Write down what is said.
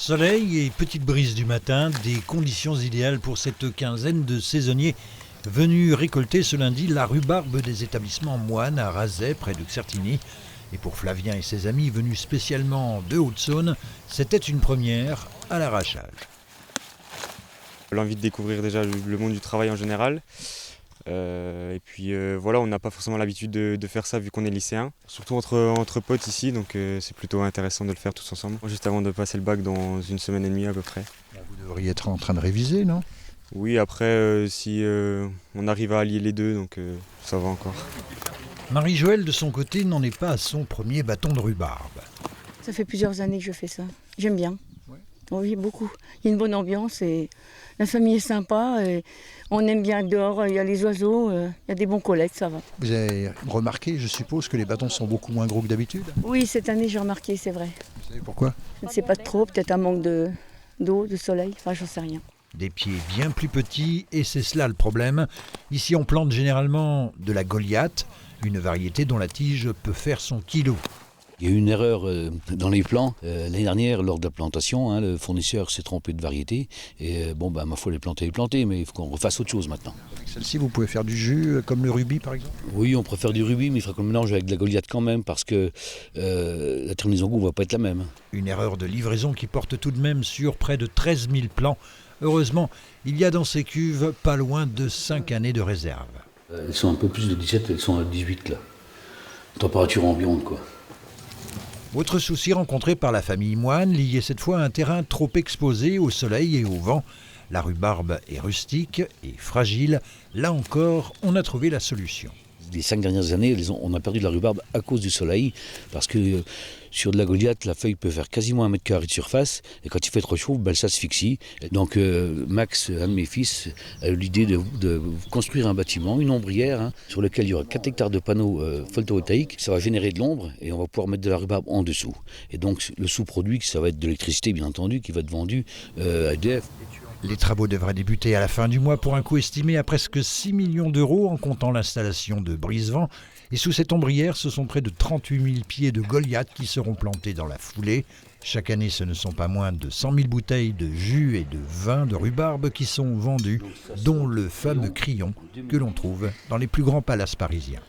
Soleil et petite brise du matin, des conditions idéales pour cette quinzaine de saisonniers venus récolter ce lundi la rhubarbe des établissements Moine à Razay, près de Certigny. Et pour Flavien et ses amis venus spécialement de Haute-Saône, c'était une première à l'arrachage. L'envie de découvrir déjà le monde du travail en général. Et puis voilà, on n'a pas forcément l'habitude de faire ça vu qu'on est lycéen, surtout entre potes ici, donc c'est plutôt intéressant de le faire tous ensemble. Juste avant de passer le bac dans une semaine et demie à peu près. Vous devriez être en train de réviser, non ? Oui, après si on arrive à allier les deux, donc ça va encore. Marie-Joëlle, de son côté, n'en est pas à son premier bâton de rhubarbe. Ça fait plusieurs années que je fais ça. J'aime bien. Ouais. Oui, beaucoup. Il y a une bonne ambiance et la famille est sympa. Et on aime bien dehors, il y a les oiseaux, il y a des bons collègues, ça va. Vous avez remarqué, je suppose, que les bâtons sont beaucoup moins gros que d'habitude ? Oui, cette année j'ai remarqué, c'est vrai. Vous savez pourquoi ? Je ne sais pas trop, peut-être un manque d'eau, de soleil, enfin j'en sais rien. Des pieds bien plus petits, et c'est cela le problème. Ici, on plante généralement de la Goliath, une variété dont la tige peut faire son kilo. Il y a eu une erreur dans les plants. L'année dernière, lors de la plantation, le fournisseur s'est trompé de variété. Et ma foi, les planter, mais il faut qu'on refasse autre chose maintenant. Avec celle-ci, vous pouvez faire du jus, comme le rubis par exemple ? Oui, on préfère du rubis, mais il faudra qu'on le mélange avec de la Goliath quand même, parce que la terminaison goût ne va pas être la même. Une erreur de livraison qui porte tout de même sur près de 13 000 plants. Heureusement, il y a dans ces cuves pas loin de 5 années de réserve. Elles sont un peu plus de 17, elles sont à 18 là. Température ambiante quoi. Autre souci rencontré par la famille Moine, lié cette fois à un terrain trop exposé au soleil et au vent. La rhubarbe est rustique et fragile. Là encore, on a trouvé la solution. Les 5 dernières années, on a perdu de la rhubarbe à cause du soleil, parce que sur de la Goliath, la feuille peut faire quasiment 1 mètre carré de surface, et quand il fait trop chaud, ça asphyxie. Donc Max, un de mes fils, a eu l'idée de construire un bâtiment, une ombrière, sur lequel il y aura 4 hectares de panneaux photovoltaïques. Ça va générer de l'ombre, et on va pouvoir mettre de la rhubarbe en dessous. Et donc le sous-produit, ça va être de l'électricité, bien entendu, qui va être vendu à EDF. Les travaux devraient débuter à la fin du mois pour un coût estimé à presque 6 millions d'euros en comptant l'installation de brise-vent. Et sous cette ombrière, ce sont près de 38 000 pieds de Goliath qui seront plantés dans la foulée. Chaque année, ce ne sont pas moins de 100 000 bouteilles de jus et de vin de rhubarbe qui sont vendues, dont le fameux Crillon que l'on trouve dans les plus grands palaces parisiens.